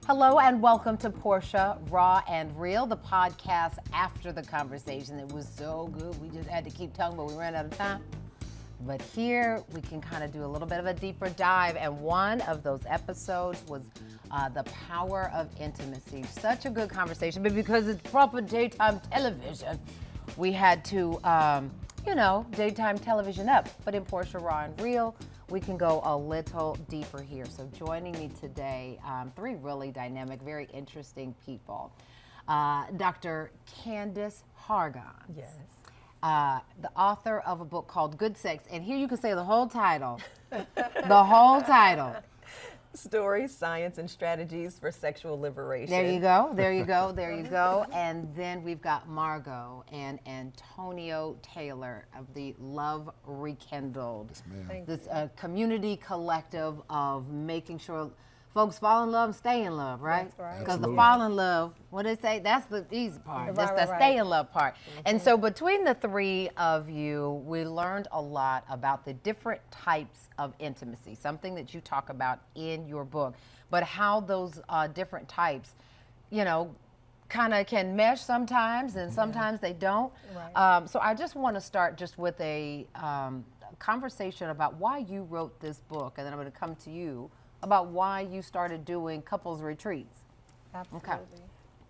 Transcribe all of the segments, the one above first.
Hello and welcome to Portia, Raw and Real, the podcast after the conversation. It was so good, we just had to keep talking, but we ran out of time. But here we can kind of do a little bit of a deeper dive, and one of those episodes was the power of intimacy. Such a good conversation, but because it's proper daytime television, we had to, daytime television up. But in Portia, Raw and Real, we can go a little deeper here. So joining me today, three really dynamic, very interesting people. Dr. Candace Hargon. Yes. The author of a book called Good Sex. And here you can say the whole title. The whole title. Stories, Science, and Strategies for Sexual Liberation. There you go, there you go, there you go. And then we've got Margot and Antonio Taylor of the Love Rekindled. Yes, This community collective of making sure folks fall in love and stay in love, right? That's right. Because the Absolutely. fall in love, what they say, that's the easy part. Right, That's the right, stay right. in love part. And so between the three of you, we learned a lot about the different types of intimacy, something that you talk about in your book, but how those different types, kind of can mesh sometimes and sometimes they don't. Right. So I just want to start just with a conversation about why you wrote this book, and then I'm going to come to you about why you started doing couples retreats. Absolutely. Okay.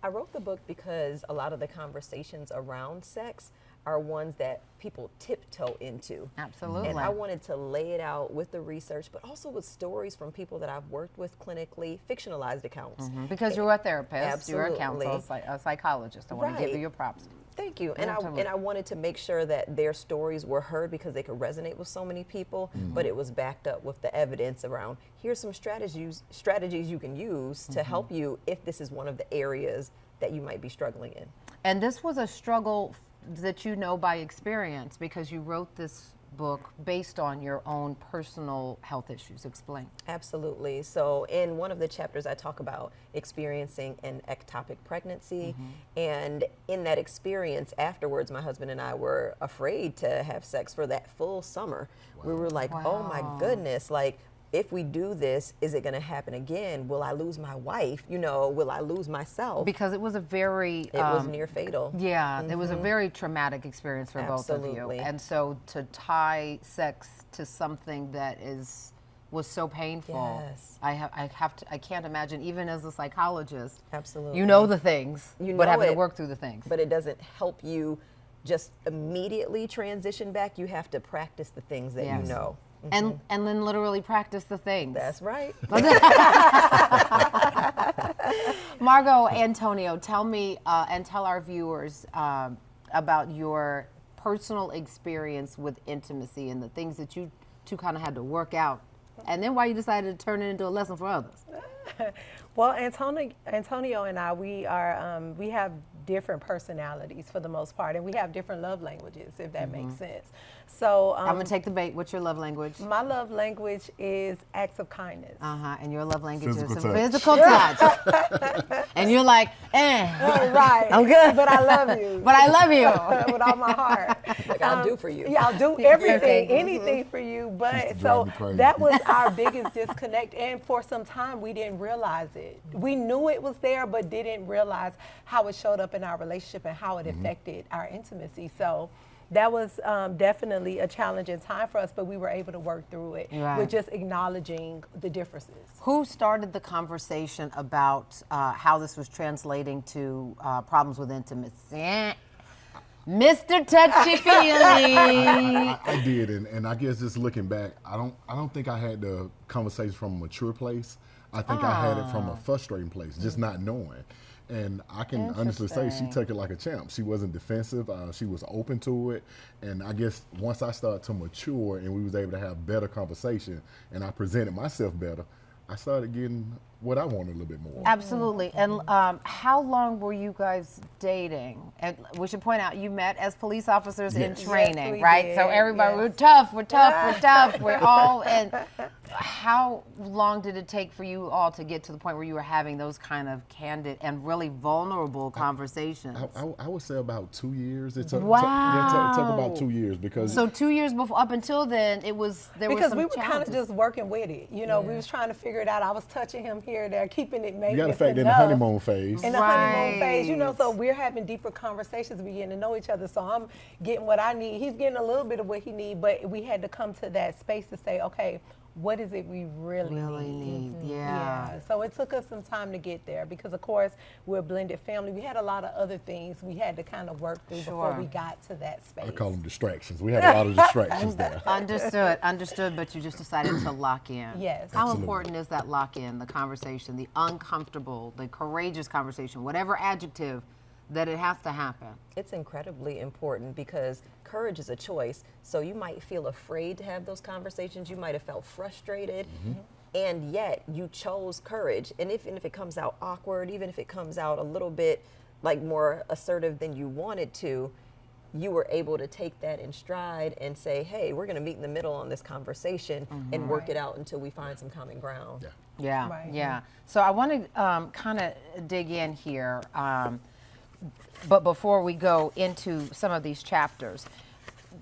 I wrote the book because a lot of the conversations around sex are ones that people tiptoe into. Absolutely. And I wanted to lay it out with the research, but also with stories from people that I've worked with clinically, fictionalized accounts. Because you're a therapist, you're a Absolutely. counselor, a psychologist. I want to give you Right. your props. Thank you. And Absolutely. I wanted to make sure that their stories were heard because they could resonate with so many people, but it was backed up with the evidence around here's some strategies you can use to help you if this is one of the areas that you might be struggling in. And this was a struggle that you know by experience because you wrote this book based on your own personal health issues. Explain. Absolutely. So in one of the chapters, I talk about experiencing an ectopic pregnancy. And in that experience, afterwards, my husband and I were afraid to have sex for that full summer. We were like, oh my goodness, like, if we do this, is it going to happen again? Will I lose my wife? Will I lose myself? Because it was a very... It was near fatal. Yeah, it was a very traumatic experience for both of you. Absolutely. And so to tie sex to something that was so painful, Yes. I can't imagine, even as a psychologist, Absolutely. you know the things, You but know having to it, work through the things. But it doesn't help you just immediately transition back. You have to practice the things that Yes. you know. And then literally practice the things. That's right. Margot, Antonio, tell me and tell our viewers about your personal experience with intimacy and the things that you two kind of had to work out, and then why you decided to turn it into a lesson for others. Well, Antonio and I, we have different personalities for the most part, and we have different love languages, if that makes sense. So I'm gonna take the bait. What's your love language? my love language is acts of kindness. And your love language Physical is touch. physical touch. And you're like, Right. I'm good. But I love you. But I love you. with all my heart. Like I'll do for you. Yeah, I'll do everything, anything for you. But Used to so drive me crazy. that was our biggest disconnect. And for some time, we didn't realize it. We knew it was there, but didn't realize how it showed up in our relationship and how it affected our intimacy. So that was definitely a challenging time for us, but we were able to work through it Right. with just acknowledging the differences. Who started the conversation about how this was translating to problems with intimacy? Mr. Touchy Feely. I did, and I guess just looking back, I don't think I had the conversation from a mature place. I think I had it from a frustrating place, just not knowing. And I can honestly say she Interesting. took it like a champ. She wasn't defensive. She was open to it. And I guess once I started to mature and we was able to have better conversation and I presented myself better, I started getting what I wanted a little bit more. Absolutely. And how long were you guys dating? And we should point out you met as police officers in Yes. training, Yes, we right? So did, everybody, yes. we're tough, we're tough, we're tough, we're all. And how long did it take for you all to get to the point where you were having those kind of candid and really vulnerable conversations? I would say about 2 years. It took, Wow. it took about 2 years because So 2 years before, up until then, there was Because some we were kind of challenges. just working with it. You know, we was trying to figure it out. I was touching him, here, they're keeping it You maintenance got to factor in the enough. honeymoon phase. In the honeymoon phase, you know, Right. so we're having deeper conversations, we getting to know each other. So I'm getting what I need. He's getting a little bit of what he needs, but we had to come to that space to say, okay, what is it we really need? Yeah. So it took us some time to get there because, of course, we're a blended family. We had a lot of other things we had to kind of work through before Sure. we got to that space. I call them distractions. We had a lot of distractions there. Understood, but you just decided to lock in. Yes. How Absolutely. important is that lock in, the conversation, the uncomfortable, the courageous conversation, whatever adjective, that it has to happen? It's incredibly important because courage is a choice. So you might feel afraid to have those conversations. You might have felt frustrated. And yet you chose courage. And if it comes out awkward, even if it comes out a little bit like more assertive than you wanted to, you were able to take that in stride and say, hey, we're going to meet in the middle on this conversation and work it out until we find some common ground. Yeah. Yeah, Right. yeah. So I want to kind of dig in here, but before we go into some of these chapters,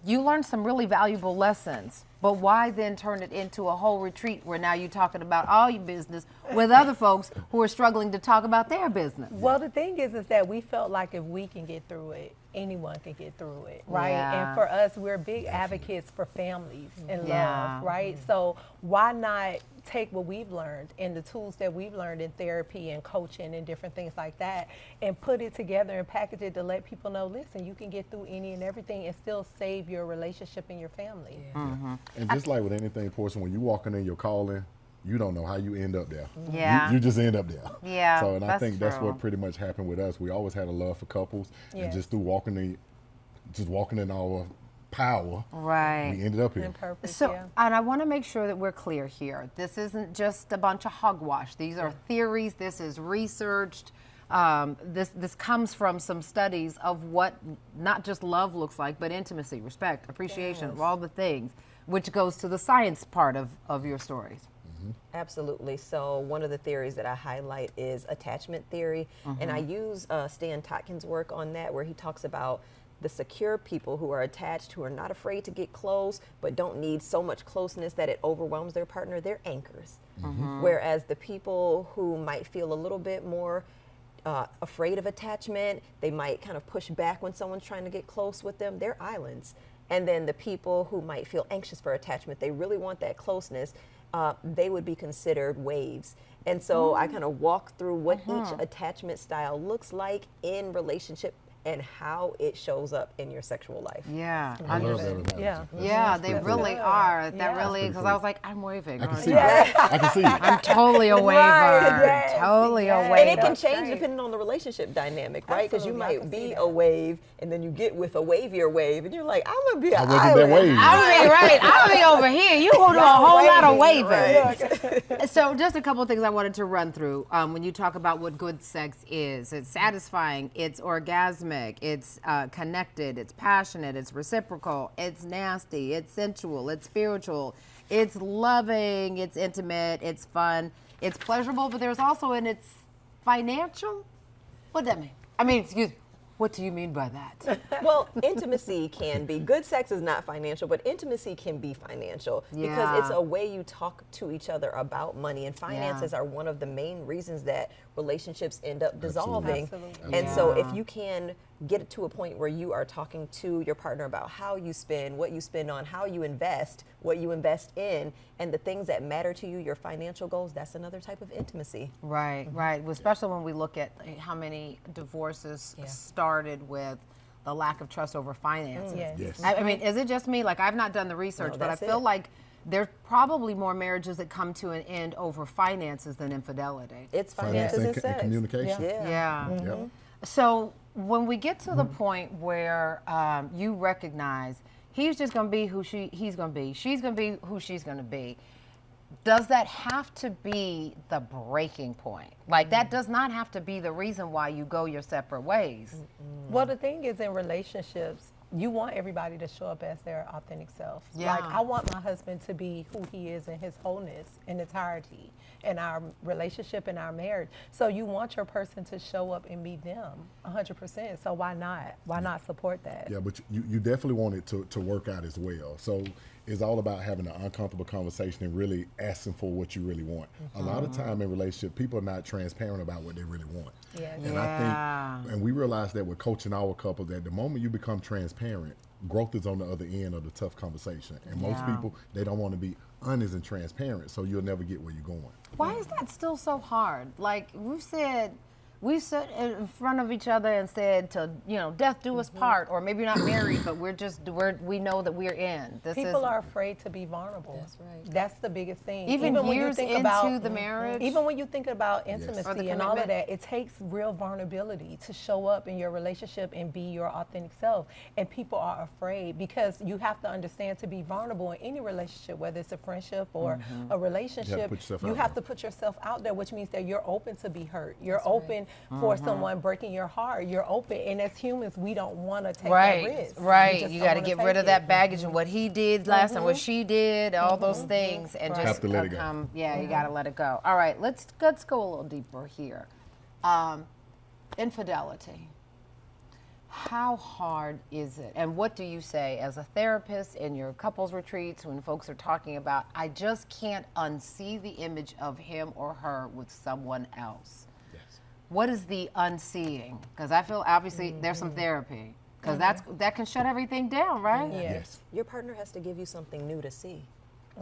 you learned some really valuable lessons, but why then turn it into a whole retreat where now you're talking about all your business with other folks who are struggling to talk about their business? Well, the thing is that we felt like if we can get through it, anyone can get through it, right? Yeah. And for us, we're big advocates for families and Yeah. love, right? So why not take what we've learned and the tools that we've learned in therapy and coaching and different things like that and put it together and package it to let people know, listen, you can get through any and everything and still save your relationship and your family. And just like with anything, Portia, when you walking in your calling, you don't know how you end up there. Yeah. You just end up there. Yeah, So, and I that's think that's true. what pretty much happened with us. We always had a love for couples, and Yes. just through walking in our power, Right. we ended up here. And purpose, So, yeah. and I want to make sure that we're clear here. This isn't just a bunch of hogwash. These are theories. This is researched. This comes from some studies of what not just love looks like, but intimacy, respect, appreciation, all the things, which goes to the science part of your stories. Absolutely. So one of the theories that I highlight is attachment theory. And I use Stan Totkin's work on that, where he talks about the secure people who are attached, who are not afraid to get close, but don't need so much closeness that it overwhelms their partner. They're anchors. Whereas the people who might feel a little bit more afraid of attachment, they might kind of push back when someone's trying to get close with them, they're islands. And then the people who might feel anxious for attachment, they really want that closeness, they would be considered waves. And so I kind of walk through what each attachment style looks like in relationship and how it shows up in your sexual life. Yeah. I love that analogy. Yeah. Yeah, they really are. That Yeah. really, because I was like, I'm waving. I can aren't see I? it. I can see it. I'm totally a waver. yes, Totally a yes. waver. And it can That's change right. depending on the relationship dynamic, right? Because you Absolutely, I might can see be that. a wave, and then you get with a wavier wave, and you're like, I'm gonna be an I wasn't that island. wave. I mean, right. I'll be over here. You go do a whole lot of waving. Right. So just a couple of things I wanted to run through. When you talk about what good sex is, it's satisfying, it's orgasmic, it's connected, it's passionate, it's reciprocal, it's nasty, it's sensual, it's spiritual, it's loving, it's intimate, it's fun, it's pleasurable, but there's also in it's financial. What does that mean? I mean, excuse me. What do you mean by that? Well, intimacy can be. Good sex is not financial, but intimacy can be financial because it's Yeah. a way you talk to each other about money, and finances are one of the main reasons that relationships end up dissolving. Absolutely. And so if Yeah. you can get it to a point where you are talking to your partner about how you spend, what you spend on, how you invest, what you invest in, and the things that matter to you, your financial goals, that's another type of intimacy. Right, right. Well, especially when we look at how many divorces started with the lack of trust over finances. Yes. Yes. I mean, is it just me? Like, I've not done the research, No, but I that's feel it. like there's probably more marriages that come to an end over finances than infidelity. It's Finance finances and and sex. communication. Yeah. Yeah. Yep. So when we get to the point where you recognize he's just going to be who he's going to be, she's going to be who she's going to be, does that have to be the breaking point? Like, that does not have to be the reason why you go your separate ways. Well, the thing is, in relationships, you want everybody to show up as their authentic self. Yeah. Like, I want my husband to be who he is in his wholeness, in entirety. in our relationship, in our marriage. So you want your person to show up and be them 100%. So why not? Why not support that? Yeah, but you definitely want it to work out as well. So it's all about having an uncomfortable conversation and really asking for what you really want. A lot of time in relationship, people are not transparent about what they really want. Yes. And I think, and we realize that with coaching our couple, that the moment you become transparent, growth is on the other end of the tough conversation. And most people, they don't want to be honest and transparent, so you'll never get where you're going. Why is that still so hard? Like we sit in front of each other and said to, death do us part, or maybe you're not married, but we know that we're in. People are afraid to be vulnerable. That's right. That's the biggest thing. Even when years you think into about the marriage? Even when you think about Or intimacy the and all of commitment? that, it takes real vulnerability to show up in your relationship and be your authentic self. And people are afraid because you have to understand, to be vulnerable in any relationship, whether it's a friendship or a relationship, you have to put yourself out there, which means that you're open to be hurt. You're open for someone breaking your heart. You're open. And as humans, we don't want to take that risk. Right. You got to get rid of that baggage and what he did last time, what she did, all those things, and just have to let it go. Yeah, you got to let it go. All right, let's go a little deeper here. Infidelity. How hard is it? And what do you say as a therapist in your couples retreats when folks are talking about, I just can't unsee the image of him or her with someone else? What is the unseeing? Because I feel obviously there's some therapy, because that can shut everything down, right? Yes. Your partner has to give you something new to see.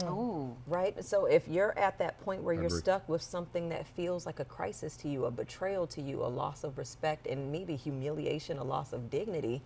Ooh. Right? So if you're at that point where you're Agree. stuck with something that feels like a crisis to you, a betrayal to you, a loss of respect, and maybe humiliation, a loss of dignity,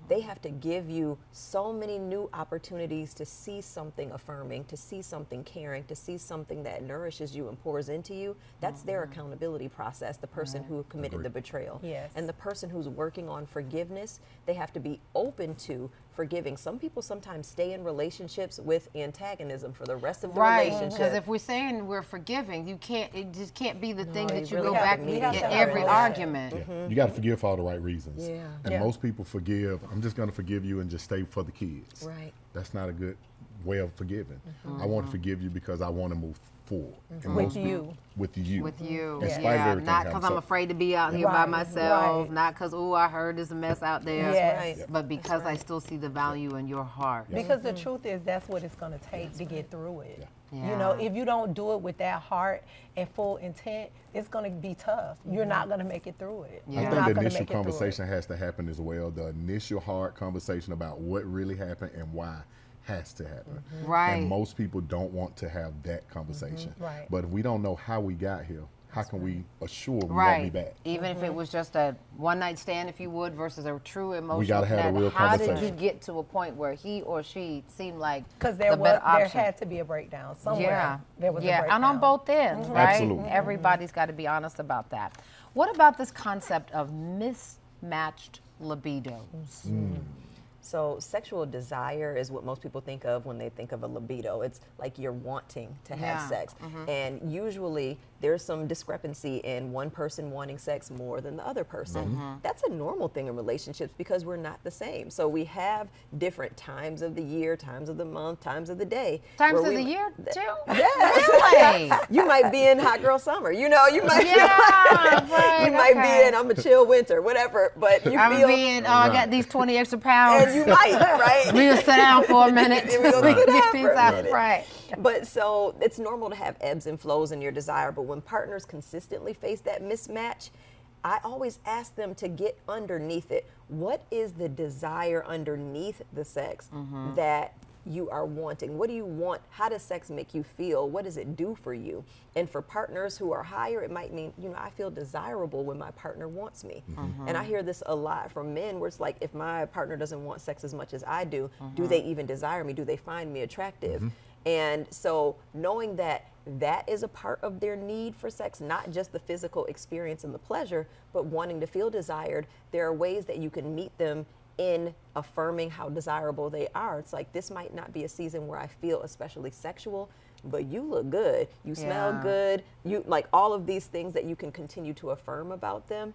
they have to give you so many new opportunities to see something affirming, to see something caring, to see something that nourishes you and pours into you. That's their accountability process, the person who committed the betrayal. Yes. And the person who's working on forgiveness, they have to be open to forgiving. Some people sometimes stay in relationships with antagonism for the rest of the relationship. Because if we're saying we're forgiving, it just can't be the thing that you really go have back to in meet it. every argument. Yeah. You got to forgive for all the right reasons. Yeah. And most people forgive, I'm just going to forgive you and just stay for the kids. Right. That's not a good way of forgiving. I want to forgive you because I want to move forward. And With most people- you. With you. With you. In spite of everything Not happens. because I'm So- afraid to be out here by Right, myself, right. not because, I heard there's a mess out there, Yes. Right. but because I still see the value in your heart. Because the truth is, that's what it's going to take to get through it. Yeah. You know, if you don't do it with that heart and full intent, it's going to be tough. You're not going to make it through it. Yeah. I You're think not the gonna initial make it through it. conversation has to happen as well. The initial hard conversation about what really happened and why has to happen. Right. And most people don't want to have that conversation. Right. But if we don't know how we got here, how can we assure we won't be Right. back? Even if it was just a one night stand, if you would, versus a true emotional gotta have a connect. real How did you conversation. get to a point where he or she seemed like Because the there better option? had to be a breakdown somewhere. Yeah, There was a yeah, breakdown. and on both ends, right? Absolutely. Everybody's got to be honest about that. What about this concept of mismatched libidos? So sexual desire is what most people think of when they think of a libido. It's like you're wanting to have Yeah. sex. And usually there's some discrepancy in one person wanting sex more than the other person. That's a normal thing in relationships because we're not the same. So we have different times of the year, times of the month, times of the day. Times where of we the mi- year, too? Yes. Really? You might be in hot girl summer. You know, you might Yeah, right, you might okay. be in I'm a chill winter, whatever. But you I'm feel being, I got these 20 extra pounds. and you might, right? We gonna sit down for a minute. And we gonna sit down Get for these a out. minute. Right. But so it's normal to have ebbs and flows in your desire, but when partners consistently face that mismatch, I always ask them to get underneath it. What is the desire underneath the sex that you are wanting? What do you want? How does sex make you feel? What does it do for you? And for partners who are higher, it might mean, I feel desirable when my partner wants me. And I hear this a lot from men where it's like, if my partner doesn't want sex as much as I do, do they even desire me? Do they find me attractive? And so knowing that that is a part of their need for sex, not just the physical experience and the pleasure, but wanting to feel desired, there are ways that you can meet them in affirming how desirable they are. It's like, this might not be a season where I feel especially sexual, but you look good, you smell Yeah. good, you like all of these things that you can continue to affirm about them.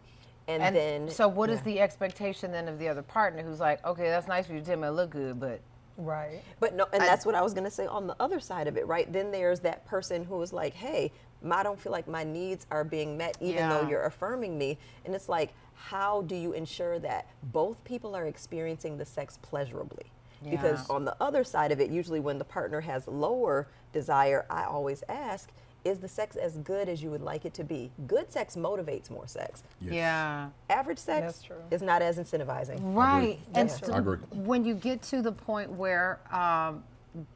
And then So what is the expectation then of the other partner who's like, okay, that's nice for you to tell me I look good, but Right. But no, and that's what I was going to say on the other side of it, right? Then there's that person who is like, hey, I don't feel like my needs are being met, even though you're affirming me. And it's like, how do you ensure that both people are experiencing the sex pleasurably? Because on the other side of it, usually when the partner has lower desire, I always ask, is the sex as good as you would like it to be? Good sex motivates more sex. Yes. Yeah. Average sex is not as incentivizing. Right. And I so agree. when you get to the point where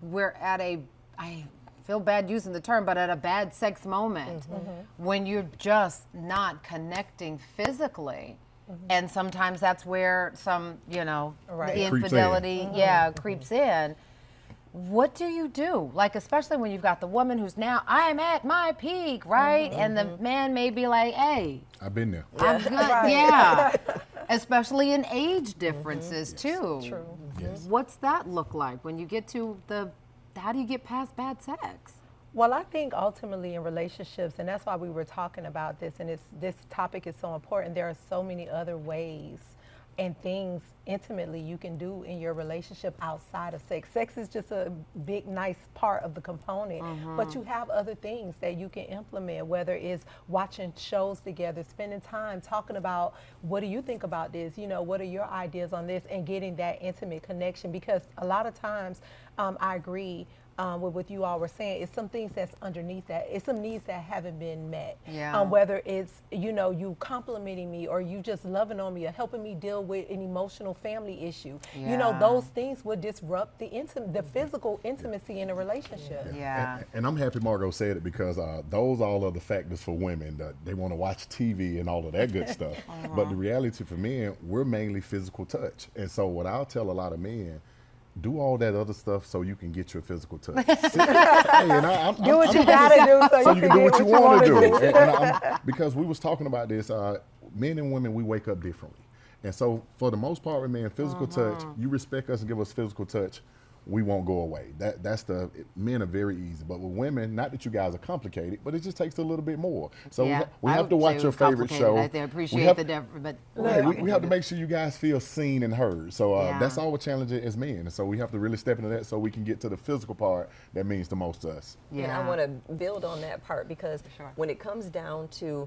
we're at I feel bad using the term, but at a bad sex moment, when you're just not connecting physically, and sometimes that's where some, the infidelity, creeps in. What do you do? Like, especially when you've got the woman who's now, I'm at my peak, right? And the man may be like, hey, I've been there. I'm good. Especially in age differences, too. True. Yes. What's that look like when you get to how do you get past bad sex? Well, I think ultimately in relationships, and that's why we were talking about this, and this topic is so important, there are so many other ways and things intimately you can do in your relationship outside of sex. Sex is just a big, nice part of the component, but you have other things that you can implement, whether it's watching shows together, spending time talking about, what do you think about this? What are your ideas on this? And getting that intimate connection, because a lot of times, I agree with what you all were saying, it's some things that's underneath that. It's some needs that haven't been met. Yeah. Whether it's, you complimenting me, or you just loving on me, or helping me deal with an emotional family issue. Yeah. Those things would disrupt the physical intimacy in a relationship. Yeah. And I'm happy Margot said it, because those all are the factors for women. That they want to watch TV and all of that good stuff. But the reality for men, we're mainly physical touch. And so what I'll tell a lot of men, do all that other stuff so you can get your physical touch. Do what you gotta do so you can do what you want to do. Because we was talking about this, men and women, we wake up differently. And so for the most part with men, physical touch, you respect us and give us physical touch, we won't go away. Men are very easy. But with women, not that you guys are complicated, but it just takes a little bit more. So we have to watch your favorite show. I appreciate the difference, but we have to make sure you guys feel seen and heard. So that's all we're challenging as men. And so we have to really step into that so we can get to the physical part that means the most to us. And I want to build on that part, because when it comes down to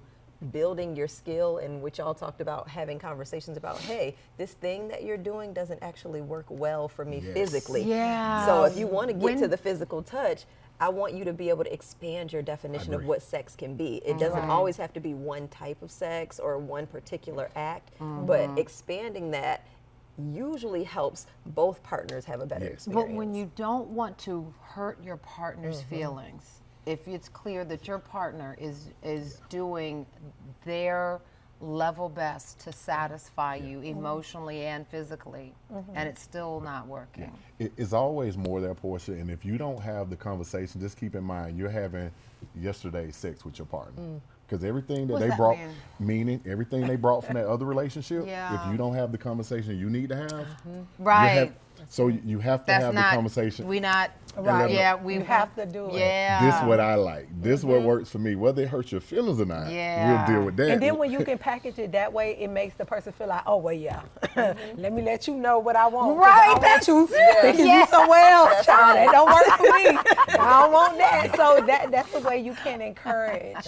building your skill, and which y'all talked about having conversations about, hey, this thing that you're doing doesn't actually work well for me physically. Yeah. So if you want to get to the physical touch, I want you to be able to expand your definition of what sex can be. It doesn't always have to be one type of sex or one particular act, but expanding that usually helps both partners have a better experience. But when you don't want to hurt your partner's feelings, if it's clear that your partner is doing their level best to satisfy you emotionally and physically, and it's still not working. It's always more there, Portia, and if you don't have the conversation, just keep in mind you're having yesterday's sex with your partner. Because everything that What's they that brought, mean? meaning everything they brought from that other relationship, if you don't have the conversation you need to have, Right. So you have to have the conversation. We not Right. Yeah, we You have to do it. Yeah. This what I like. This what works for me. Whether it hurts your feelings or not, we'll deal with that. And then when you can package it that way, it makes the person feel like, oh, well, let me let you know what I want. Right. I want you thinking you somewhere else, child. That don't work for me. I don't want that. So that's the way you can encourage,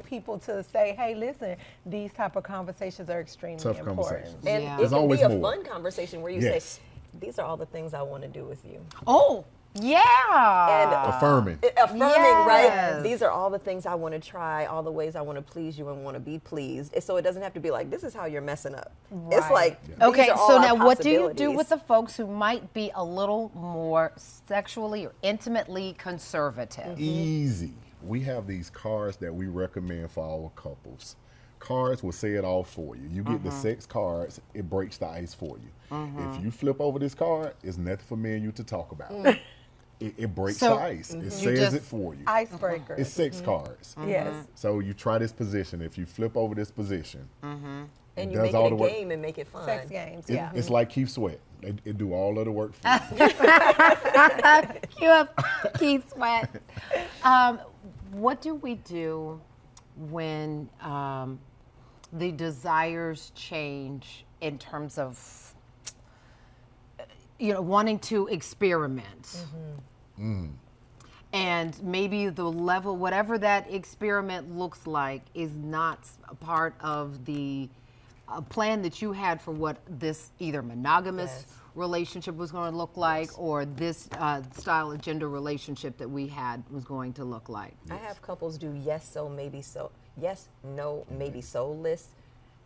people to say, hey, listen, these type of conversations are extremely Tough important. conversations. And There's it can always be a more. fun conversation where you say, these are all the things I want to do with you. Oh, yeah. And affirming. Affirming, Yes. right? These are all the things I want to try, all the ways I want to please you and want to be pleased. So it doesn't have to be like, this is how you're messing up. It's like, okay, these are all so our now what do you do possibilities. with the folks who might be a little more sexually or intimately conservative? Easy. We have these cards that we recommend for our couples. Cards will say it all for you. You get the sex cards, it breaks the ice for you. If you flip over this card, it's nothing for me and you to talk about. It breaks the ice. It says it for you. Icebreaker. It's sex cards. Yes. So you try this position. If you flip over this position, And you does make it all a the work. game and make it fun. Sex games, It's like Keith Sweat. It do all of the work for you. Cue up Keith Sweat. What do we do when the desires change in terms of wanting to experiment? And maybe the level, whatever that experiment looks like, is not a part of the plan that you had for what this either monogamous Yes. relationship was going to look like, or this style of gender relationship that we had was going to look like. I have couples do yes, so, maybe so, yes, no, maybe so lists.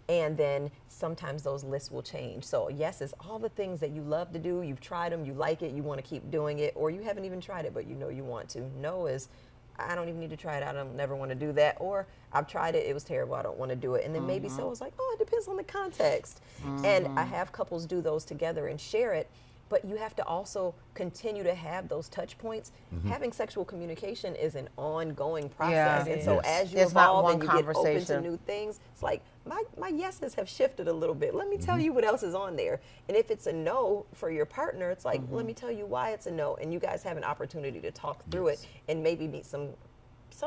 And then sometimes those lists will change. So yes is all the things that you love to do, you've tried them, you like it, you want to keep doing it, or you haven't even tried it, but you know you want to. No is, I don't even need to try it, I don't never want to do that, or I've tried it, it was terrible, I don't want to do it. And then maybe so is like, oh, it depends on the context. And I have couples do those together and share it, but you have to also continue to have those touch points. Having sexual communication is an ongoing process. Yeah. And so Yes. as you It's not evolve one and you get open to conversation. new things, it's like my yeses have shifted a little bit. Let me tell you what else is on there. And if it's a no for your partner, it's like, let me tell you why it's a no. And you guys have an opportunity to talk through it and maybe meet some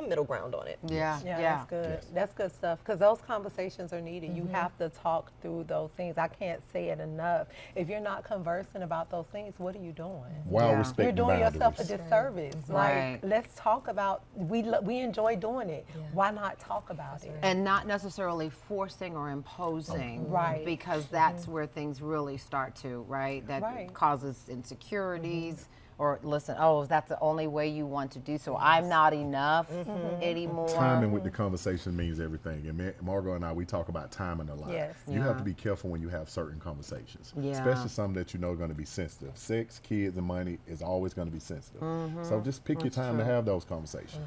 middle ground on it. Yeah, Yeah, yeah. that's good. Yes. That's good stuff because those conversations are needed. You have to talk through those things. I can't say it enough. If you're not conversing about those things, what are you doing? While Yeah. respecting You're doing yourself a boundaries. disservice. Right. Like, let's talk about. We enjoy doing it. Why not talk about it? And not necessarily forcing or imposing, Right. because that's where things really start to, right? That Right. causes insecurities, or listen, oh, that's the only way you want to do so. I'm not enough anymore. Timing with the conversation means everything. And Margot and I, we talk about timing a lot. Yes. You have to be careful when you have certain conversations, Yeah. especially some that you know are going to be sensitive. Sex, kids, and money is always going to be sensitive. So just pick your time to have those conversations.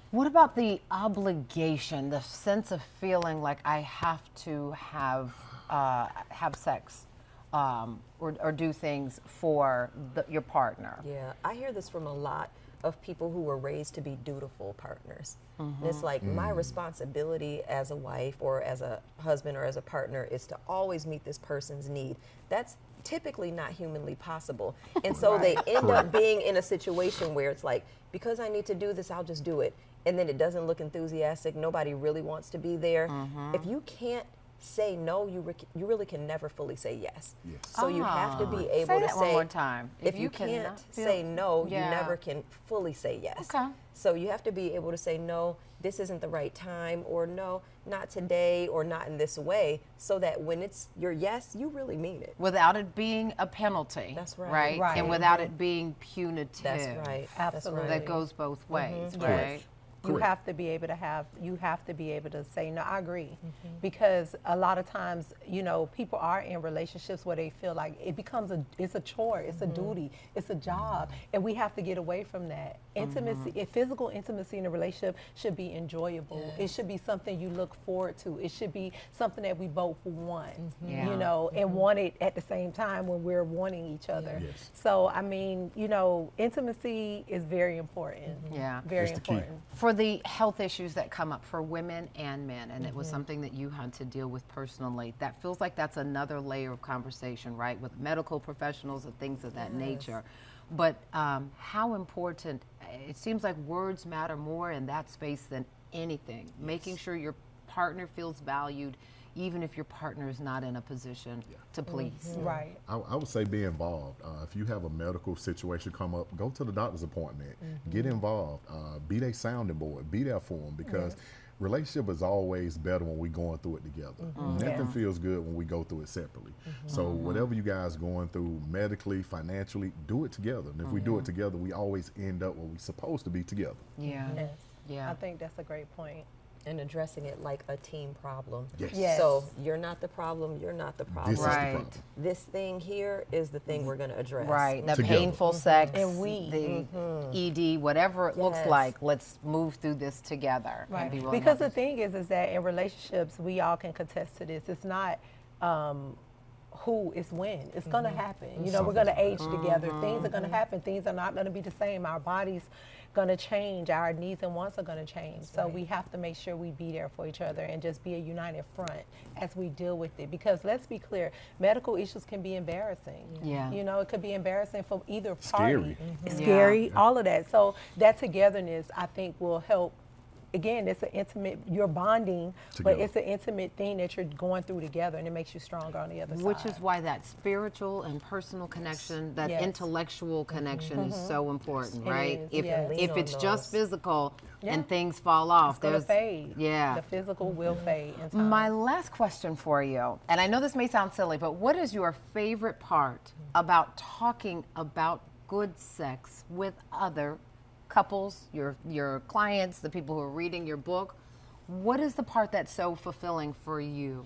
What about the obligation, the sense of feeling like I have to have sex or do things for your partner? Yeah, I hear this from a lot of people who were raised to be dutiful partners. And it's like my responsibility as a wife or as a husband or as a partner is to always meet this person's need. That's typically not humanly possible. And so they end up being in a situation where it's like, because I need to do this, I'll just do it. And then it doesn't look enthusiastic. Nobody really wants to be there. If you can't say no, you really can never fully say yes. Yes. So you have to be able Say to that say one more time. If you cannot can't feel- say no, Yeah. you never can fully say yes. Okay. So you have to be able to say no, this isn't the right time, or no, not today, or not in this way, so that when it's your yes, you really mean it. Without it being a penalty. That's right. Right? Right. And without it being punitive. That's right. Absolutely. That goes both ways, Correct. right? You Correct. have to be able to say no. I agree, because a lot of times, people are in relationships where they feel like it's a chore, it's a duty, it's a job, and we have to get away from that. Intimacy, physical intimacy in a relationship should be enjoyable. It should be something you look forward to. It should be something that we both want, Yeah. and want it at the same time when we're wanting each other. Yes. So, I mean, intimacy is very important. Yeah. Very It's the key. important. For the health issues that come up for women and men, and it was something that you had to deal with personally, that feels like that's another layer of conversation, right, with medical professionals and things of that nature. But how important, it seems like words matter more in that space than anything. Making sure your partner feels valued, even if your partner is not in a position to please. Right. I would say be involved. If you have a medical situation come up, go to the doctor's appointment. Get involved. Be their sounding board. Be there for them, because relationship is always better when we're going through it together. Nothing feels good when we go through it separately. So whatever you guys going through medically, financially, do it together. And if we do it together, we always end up where we're supposed to be together. Yeah. Yes. Yeah. I think that's a great point. And addressing it like a team problem. Yes. Yes. So you're not the problem, you're not the problem. This is the Right. problem. This thing here is the thing we're going to address. Right, the Together. painful sex, And we. the ED, whatever it looks Yes. like, let's move through this together. and Right. be willing Because to- the thing is that in relationships, we all can contest to this. It's not who, it's when. It's going to happen. We're going to age together. Things are going to happen. Things are not going to be the same. Our bodies going to change. Our needs and wants are going to change. So we have to make sure we be there for each other and just be a united front as we deal with it. Because let's be clear, medical issues can be embarrassing. Yeah. It could be embarrassing for either party. Scary. It's Yeah. scary, all of that. So that togetherness, I think, will help again, it's an intimate, you're bonding, Together. but it's an intimate thing that you're going through together, and it makes you stronger on the other side. Which is why that spiritual and personal connection, that Yes. intellectual connection is so important, It right? is, If yes. if it's Lean on just those. physical Yeah. and things fall off, It's going to fade. Yeah. The physical will fade in time. My last question for you, and I know this may sound silly, but what is your favorite part about talking about good sex with other couples, your clients, the people who are reading your book? What is the part that's so fulfilling for you?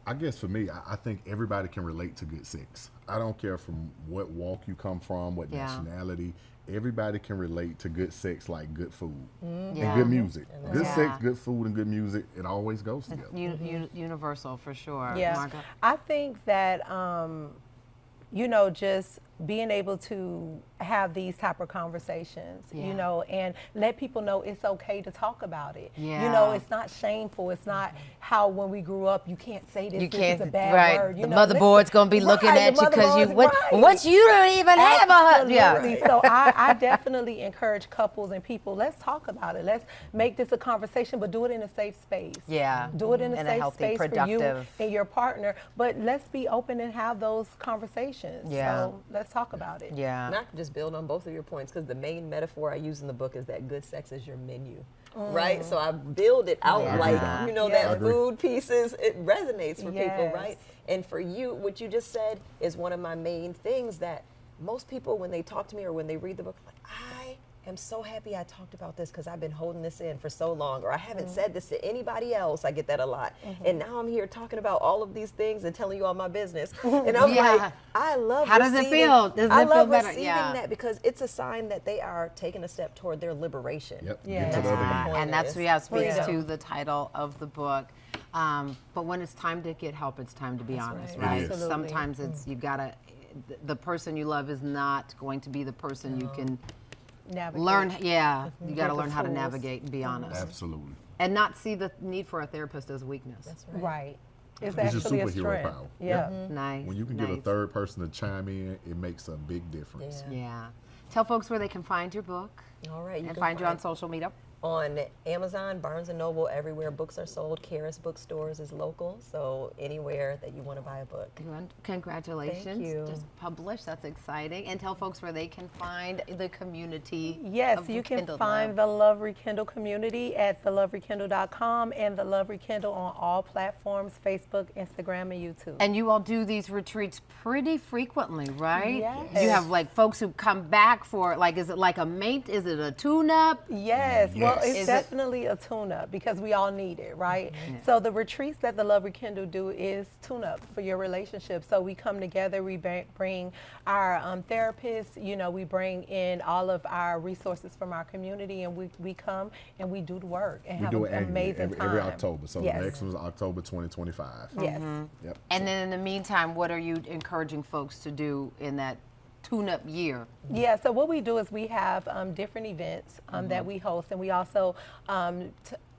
I guess for me, I think everybody can relate to good sex. I don't care from what walk you come from, what Yeah. nationality. Everybody can relate to good sex like good food Yeah. and good music. Good Yeah. sex, good food, and good music, it always goes together. Universal for sure. Yeah, Margo? I think that just being able to have these type of conversations, Yeah. and let people know it's okay to talk about it. Yeah. It's not shameful. It's not how when we grew up you can't say this. You This can't, is a bad right? word. The motherboard's gonna be looking at you because you what you don't even have a husband. Yeah. Absolutely. So I definitely encourage couples and people. Let's talk about it. Let's make this a conversation, but do it in a safe space. Yeah. Do it in a In a safe healthy, space for you productive- and your partner. But let's be open and have those conversations. Yeah. So let's talk about it. Yeah. And I can just build on both of your points because the main metaphor I use in the book is that good sex is your menu, right? So I build it out I agree like, with that. Yeah. I that agree. food pieces, it resonates for people, Yes. right? And for you, what you just said is one of my main things that most people, when they talk to me or when they read the book, like, I am so happy I talked about this because I've been holding this in for so long, or I haven't said this to anybody else. I get that a lot. And now I'm here talking about all of these things and telling you all my business. And I'm Yeah. like, I love How does it receiving- feel? Doesn't I it feel love better? receiving Yeah. that because it's a sign that they are taking a step toward their liberation. Yep. Yeah. Get to the other That's end. the point. And that's is. speaks Freedom. to the title of the book. But when it's time to get help, it's time to be honest, right. right? It is. Absolutely. Sometimes it's you gotta. The person you love is not going to be the person you can Navigate. learn. Yeah, you got to With the learn how to tools. navigate and be honest, Absolutely. and not see the need for a therapist as weakness. That's Right. It's It's your actually a superhero strength. power. Yeah. Yep. Nice. When you can get a nice. third person to chime in, it makes a big difference. Yeah. Yeah. Tell folks where they can find your book All right. and can find you on social media. on Amazon, Barnes & Noble, everywhere books are sold. Karis Bookstores is local, so anywhere that you want to buy a book. Congratulations. Thank you. Just published. That's exciting. And tell folks where they can find the community. Yes, of you can Rekindled find Love. the Love Rekindle community at theloverekindle.com and the Love Rekindle on all platforms, Facebook, Instagram, and YouTube. And you all do these retreats pretty frequently, right? Yes. You have like folks who come back for, like, is it like a mate? Is it a tune-up? Yes, well, Yes. it's Is it- definitely a tune-up because we all need it, right? So the retreats that the Love Rekindle do is tune-up for your relationship. So we come together, we bring our therapists, we bring in all of our resources from our community, and we come and we do the work and We have do an it annually, amazing time. every October. So Yes. the next one is October 2025. Yes. Yep. And then in the meantime, what are you encouraging folks to do in that tune-up year? Yeah, so what we do is we have different events that we host, and we also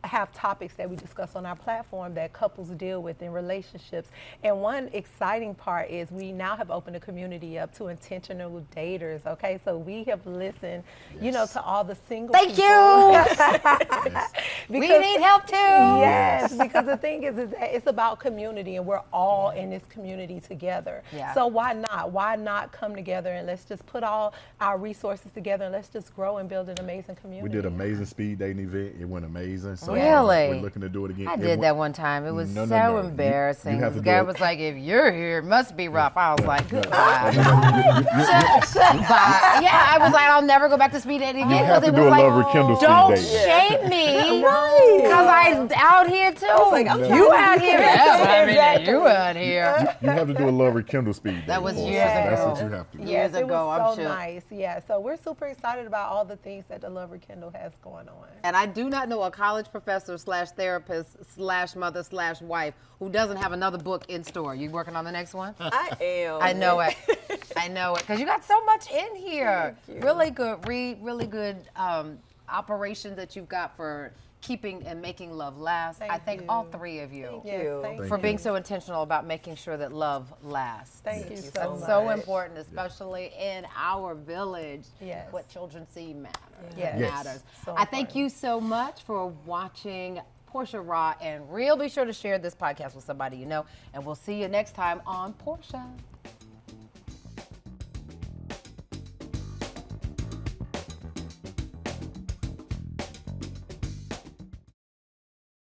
have topics that we discuss on our platform that couples deal with in relationships. And one exciting part is we now have opened the community up to intentional daters, okay? So we have listened, to all the single Thank people. you. We Because- need help too. Yes, because the thing is that it's about community, and we're all in this community together. Yeah. So why not? Why not come together and let's just put all our resources together and let's just grow and build an amazing community. We did an amazing speed dating event. It went amazing. So Really? we're looking to do it again. I It did went- that one time. It was No, no, so no. You embarrassing. have The to do guy it. was like, "If you're here, it must be rough." I was like, No, "Goodbye." no, no, you- Bye. Yeah, I was like, "I'll never go back to speed dating again." have 'cause to it do was a like, Love Rekindle speed don't dating. shame me, Right. because I'm out here too. You out here? Yeah, I mean, Exactly. you out here? You have to do a Love Rekindle speed. That was dating. years That's ago. what you have to do. Years Yes, it ago, I'm was so sure. nice. Yeah, so we're super excited about all the things that the Love Rekindle has going on. And I do not know a college professor / therapist / mother / wife who doesn't have another book in store. You working on the next one? I am. I know it. I know it. Because you got so much in here. Really good read, really good operations that you've got for keeping and making love last. Thank I thank you. all three of you Yes, you. thank for you. being so intentional about making sure that love lasts. Thank you Yes. so That's much. so important, especially in our village. Yes. What children see matters. Yes. It Yes. matters. So I thank important. you so much for watching Portia, Raw, and Real. Be sure to share this podcast with somebody you know, and we'll see you next time on Portia.